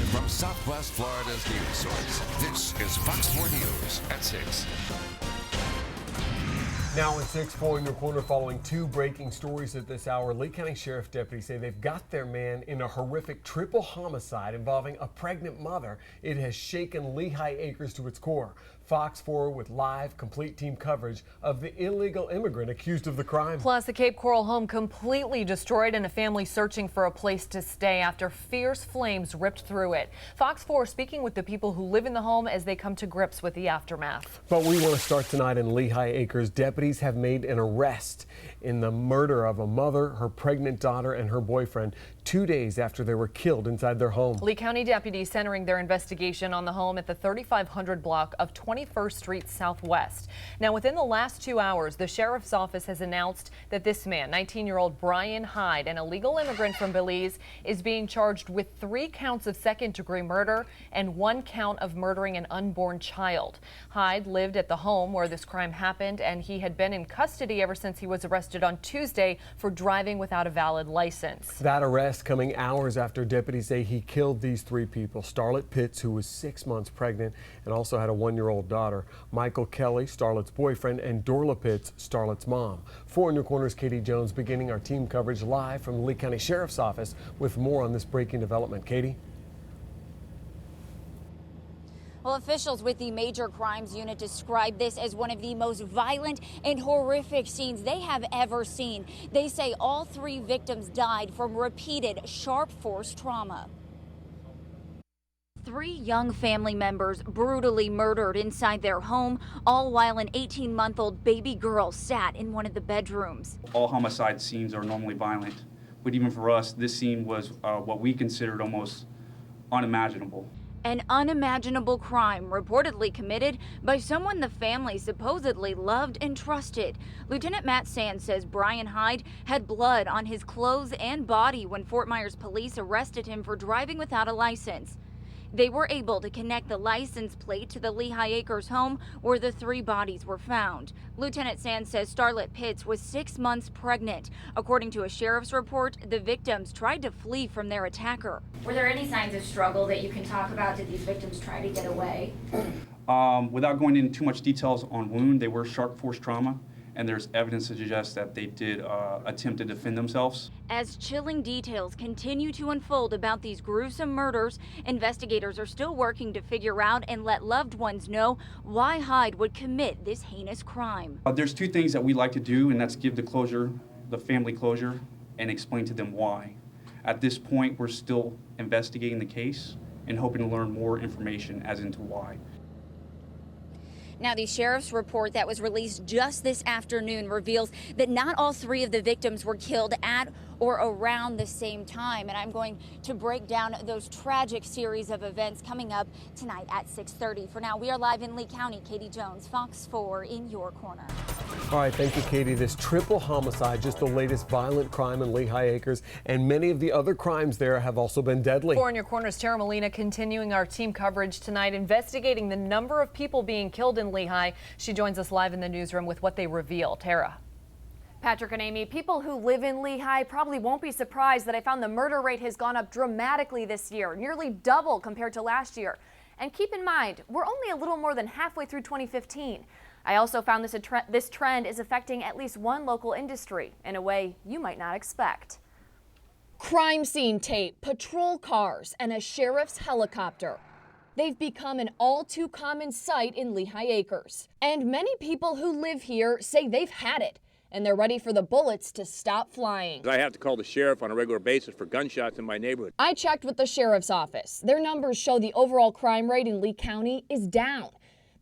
from Southwest Florida's news source. This is Fox 4 News at 6. Now at 6:04 in your corner, following two breaking stories at this hour. Lee County Sheriff deputies say they've got their man in a horrific triple homicide involving a pregnant mother. It has shaken Lehigh Acres to its core. Fox 4 with live, complete team coverage of the illegal immigrant accused of the crime. Plus, the Cape Coral home completely destroyed and a family searching for a place to stay after fierce flames ripped through it. Fox 4 speaking with the people who live in the home as they come to grips with the aftermath. But we want to start tonight in Lehigh Acres. Deputies have made an arrest in the murder of a mother, her pregnant daughter, and her boyfriend 2 days after they were killed inside their home. Lee County deputies centering their investigation on the home at the 3500 block of 21st Street Southwest. Now, within the last 2 hours, the sheriff's office has announced that this man, 19-year-old Brian Hyde, an illegal immigrant from Belize, is being charged with 3 counts of second-degree murder and 1 count of murdering an unborn child. Hyde lived at the home where this crime happened, and he had been in custody ever since he was arrested on Tuesday for driving without a valid license. That arrest coming hours after deputies say he killed these 3 people. Starlet Pitts, who was 6 months pregnant and also had a 1-year-old daughter. Michael Kelly, Starlet's boyfriend, and Dorla Pitts, Starlet's mom. 4 in your corners, Katie Jones, beginning our team coverage live from the Lee County Sheriff's Office with more on this breaking development. Katie? Well, officials with the Major Crimes Unit describe this as one of the most violent and horrific scenes they have ever seen. They say all 3 victims died from repeated sharp force trauma. 3 young family members brutally murdered inside their home, all while an 18-month-old baby girl sat in one of the bedrooms. All homicide scenes are normally violent, but even for us, this scene was what we considered almost unimaginable. An unimaginable crime reportedly committed by someone the family supposedly loved and trusted. Lieutenant Matt Sands says Brian Hyde had blood on his clothes and body when Fort Myers police arrested him for driving without a license. They were able to connect the license plate to the Lehigh Acres home where the 3 bodies were found. Lieutenant Sands says Starlet Pitts was 6 months pregnant. According to a sheriff's report, the victims tried to flee from their attacker. Were there any signs of struggle that you can talk about? Did these victims try to get away? Without going into too much details on wound, they were sharp force trauma, and there's evidence to suggest that they did attempt to defend themselves. As chilling details continue to unfold about these gruesome murders, investigators are still working to figure out and let loved ones know why Hyde would commit this heinous crime. There's 2 things that we like to do, and that's give the family closure, and explain to them why. At this point, we're still investigating the case and hoping to learn more information as into why. Now, the sheriff's report that was released just this afternoon reveals that not all 3 of the victims were killed at or around the same time. And I'm going to break down those tragic series of events coming up tonight at 6:30. For now, we are live in Lee County. Katie Jones, Fox 4 in your corner. All right, thank you, Katie. This triple homicide, just the latest violent crime in Lehigh Acres, and many of the other crimes there have also been deadly. 4 in your corners, Tara Molina continuing our team coverage tonight, investigating the number of people being killed in Lehigh. She joins us live in the newsroom with what they reveal. Tara. Patrick and Amy, people who live in Lehigh probably won't be surprised that I found the murder rate has gone up dramatically this year, nearly double compared to last year. And keep in mind, we're only a little more than halfway through 2015. I also found this trend is affecting at least one local industry in a way you might not expect. Crime scene tape, patrol cars, and a sheriff's helicopter. They've become an all too common sight in Lehigh Acres. And many people who live here say they've had it, and they're ready for the bullets to stop flying. I have to call the sheriff on a regular basis for gunshots in my neighborhood. I checked with the sheriff's office. Their numbers show the overall crime rate in Lee County is down.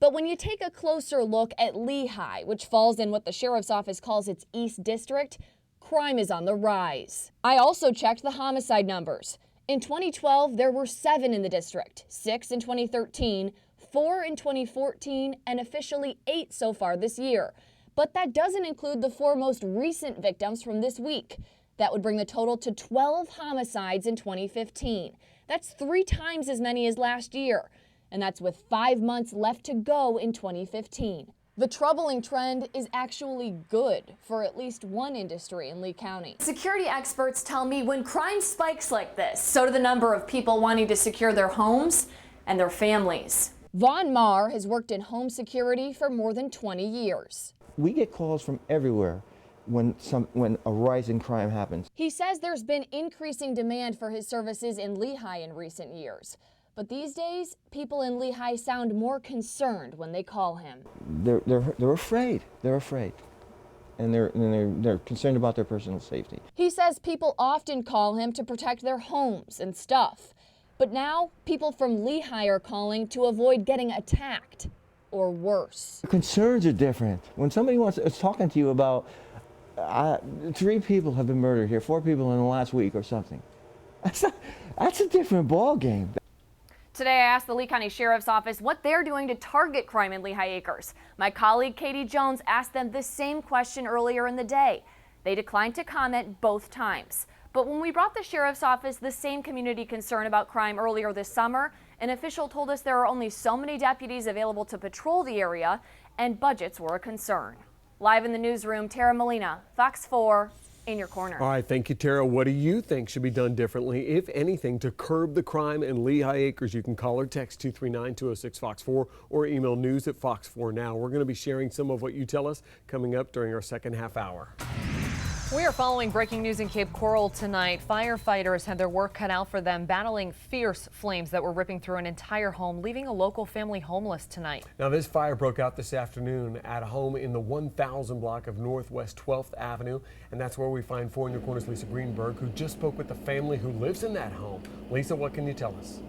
But when you take a closer look at Lehigh, which falls in what the sheriff's office calls its East District, crime is on the rise. I also checked the homicide numbers. In 2012, there were 7 in the district, 6 in 2013, 4 in 2014, and officially 8 so far this year. But that doesn't include the 4 most recent victims from this week. That would bring the total to 12 homicides in 2015. That's 3 times as many as last year. And that's with 5 months left to go in 2015. The troubling trend is actually good for at least one industry in Lee County. Security experts tell me when crime spikes like this, so do the number of people wanting to secure their homes and their families. Vaughn Marr has worked in home security for more than 20 years. We get calls from everywhere when a rise in crime happens. He says there's been increasing demand for his services in Lehigh in recent years. But these days, people in Lehigh sound more concerned when they call him. They're afraid. They're afraid. And they're concerned about their personal safety. He says people often call him to protect their homes and stuff. But now, people from Lehigh are calling to avoid getting attacked or worse. The concerns are different. When somebody is talking to you about 3 people have been murdered here, 4 people in the last week or something, that's a different ball game. Today, I asked the Lee County Sheriff's Office what they're doing to target crime in Lehigh Acres. My colleague Katie Jones asked them the same question earlier in the day. They declined to comment both times. But when we brought the Sheriff's Office the same community concern about crime earlier this summer, an official told us there are only so many deputies available to patrol the area, and budgets were a concern. Live in the newsroom, Tara Molina, Fox 4. In your corner. All right, thank you, Tara. What do you think should be done differently, if anything, to curb the crime in Lehigh Acres? You can call or text 239-206-FOX4 or email news@fox4now. We're going to be sharing some of what you tell us coming up during our second half hour. We are following breaking news in Cape Coral tonight. Firefighters had their work cut out for them, battling fierce flames that were ripping through an entire home, leaving a local family homeless tonight. Now, this fire broke out this afternoon at a home in the 1000 block of Northwest 12th Avenue, and that's where we find 4 in Your Corner's Lisa Greenberg, who just spoke with the family who lives in that home. Lisa, what can you tell us?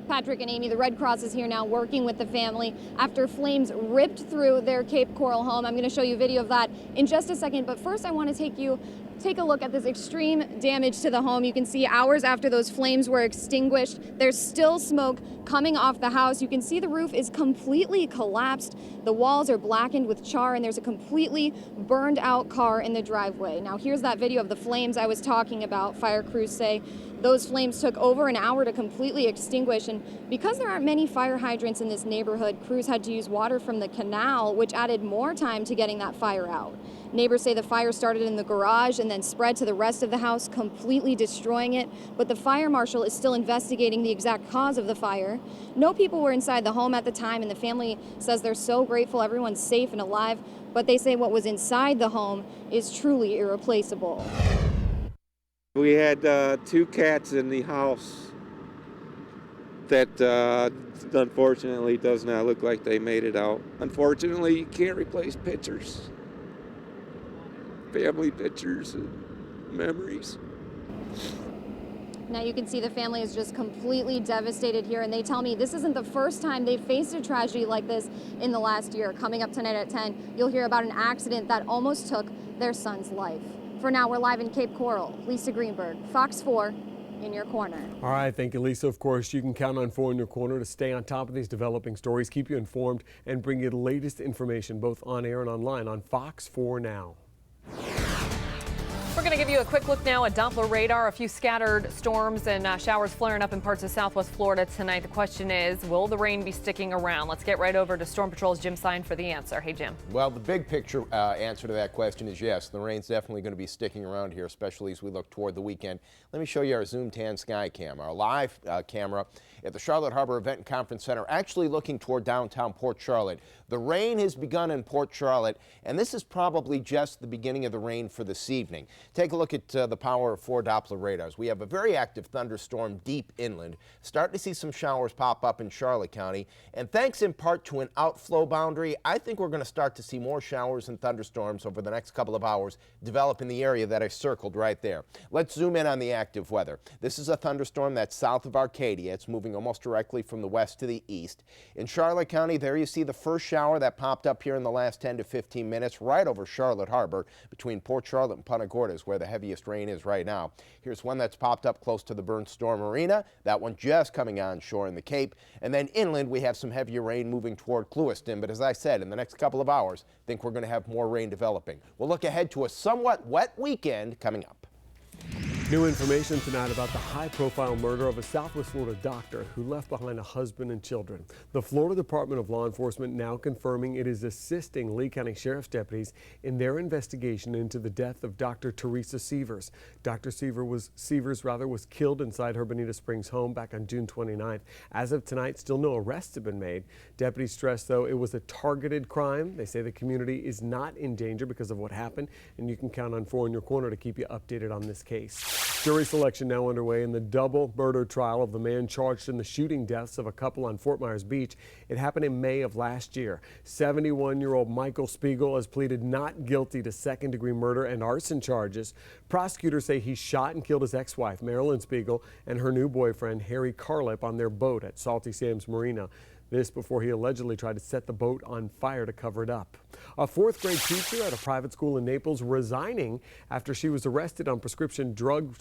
Patrick and Amy, the Red Cross is here now working with the family after flames ripped through their Cape Coral home. I'm going to show you a video of that in just a second, but first I want to take a look at this extreme damage to the home. You can see hours after those flames were extinguished, there's still smoke coming off the house. You can see the roof is completely collapsed. The walls are blackened with char, and there's a completely burned out car in the driveway. Now here's that video of the flames I was talking about. Fire crews say those flames took over an hour to completely extinguish, and because there aren't many fire hydrants in this neighborhood, crews had to use water from the canal, which added more time to getting that fire out. Neighbors say the fire started in the garage and then spread to the rest of the house, completely destroying it, but the fire marshal is still investigating the exact cause of the fire. No people were inside the home at the time, and the family says they're so grateful everyone's safe and alive, but they say what was inside the home is truly irreplaceable. We had 2 cats in the house that unfortunately does not look like they made it out. Unfortunately, you can't replace pictures, family pictures and memories. Now you can see the family is just completely devastated here, and they tell me this isn't the first time they've faced a tragedy like this in the last year. Coming up tonight at 10, you'll hear about an accident that almost took their son's life. For now, we're live in Cape Coral. Lisa Greenberg, Fox 4, in your corner. All right, thank you, Lisa. Of course, you can count on 4 in Your Corner to stay on top of these developing stories, keep you informed, and bring you the latest information both on air and online on Fox 4 Now. We're going to give you a quick look now at Doppler radar. A few scattered storms and showers flaring up in parts of southwest Florida tonight. The question is, will the rain be sticking around? Let's get right over to Storm Patrol's Jim Stein for the answer. Hey, Jim. Well, the big picture answer to that question is yes. The rain's definitely going to be sticking around here, especially as we look toward the weekend. Let me show you our Zoom Tan Sky Cam, our live camera at the Charlotte Harbor Event and Conference Center, actually looking toward downtown Port Charlotte. The rain has begun in Port Charlotte, and this is probably just the beginning of the rain for this evening. Take a look at the power of 4 Doppler radars. We have a very active thunderstorm deep inland. Starting to see some showers pop up in Charlotte County, and thanks in part to an outflow boundary, I think we're going to start to see more showers and thunderstorms over the next couple of hours develop in the area that I circled right there. Let's zoom in on the active weather. This is a thunderstorm that's south of Arcadia. It's moving almost directly from the west to the east. In Charlotte County, there you see the first shower that popped up here in the last 10 to 15 minutes right over Charlotte Harbor between Port Charlotte and Punta Gorda is where the heaviest rain is right now. Here's one that's popped up close to the Burnt Storm Marina. That one just coming on shore in the Cape. And then inland, we have some heavier rain moving toward Clewiston. But as I said, in the next couple of hours, I think we're going to have more rain developing. We'll look ahead to a somewhat wet weekend coming up. New information tonight about the high-profile murder of a Southwest Florida doctor who left behind a husband and children. The Florida Department of Law Enforcement now confirming it is assisting Lee County Sheriff's deputies in their investigation into the death of Dr. Teresa Severs. Dr. Severs was killed inside her Bonita Springs home back on June 29th. As of tonight, still no arrests have been made. Deputies stress, though, it was a targeted crime. They say the community is not in danger because of what happened, and you can count on 4 in Your Corner to keep you updated on this case. Jury selection now underway in the double murder trial of the man charged in the shooting deaths of a couple on Fort Myers Beach. It happened in May of last year. 71-year-old Michael Spiegel has pleaded not guilty to second-degree murder and arson charges. Prosecutors say he shot and killed his ex-wife, Marilyn Spiegel, and her new boyfriend, Harry Carlip, on their boat at Salty Sam's Marina. This before he allegedly tried to set the boat on fire to cover it up. A 4th grade teacher at a private school in Naples resigning after she was arrested on prescription drug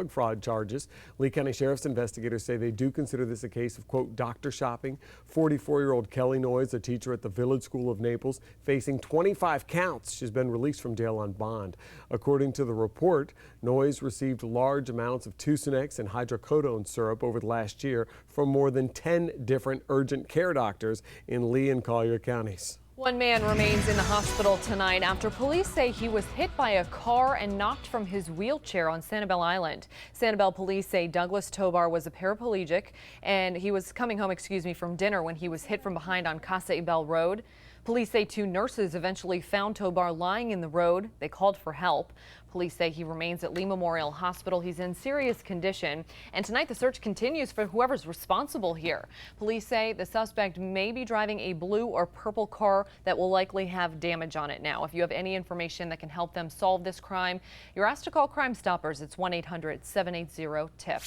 fraud charges. Lee County Sheriff's investigators say they do consider this a case of, quote, doctor shopping. 44-year-old Kelly Noyes, a teacher at the Village School of Naples, facing 25 counts. She's been released from jail on bond. According to the report, Noyes received large amounts of Tucinex and hydrocodone syrup over the last year from more than 10 different urgent care doctors in Lee and Collier counties. One man remains in the hospital tonight after police say he was hit by a car and knocked from his wheelchair on Sanibel Island. Sanibel police say Douglas Tobar was a paraplegic and he was coming home, from dinner when he was hit from behind on Casa Ibel Road. Police say 2 nurses eventually found Tobar lying in the road. They called for help. Police say he remains at Lee Memorial Hospital. He's in serious condition. And tonight the search continues for whoever's responsible here. Police say the suspect may be driving a blue or purple car that will likely have damage on it now. If you have any information that can help them solve this crime, you're asked to call Crime Stoppers. It's 1-800-780-TIP.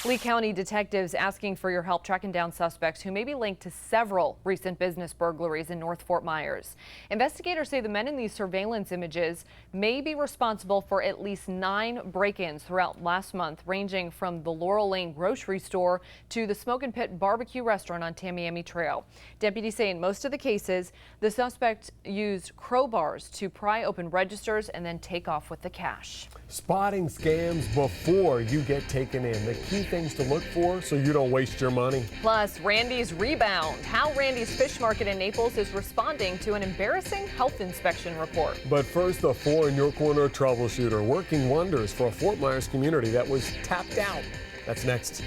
Lee County detectives asking for your help tracking down suspects who may be linked to several recent business burglaries in North Fort Myers. Investigators say the men in these surveillance images may be responsible for at least 9 break-ins throughout last month, ranging from the Laurel Lane grocery store to the Smoke and Pit barbecue restaurant on Tamiami Trail. Deputies say in most of the cases, the suspect used crowbars to pry open registers and then take off with the cash. Spotting scams before you get taken in. The key things to look for so you don't waste your money. Plus, Randy's rebound. How Randy's Fish Market in Naples is responding to an embarrassing health inspection report. But first, the 4 in Your Corner troubleshooter working wonders for a Fort Myers community that was tapped out. That's next.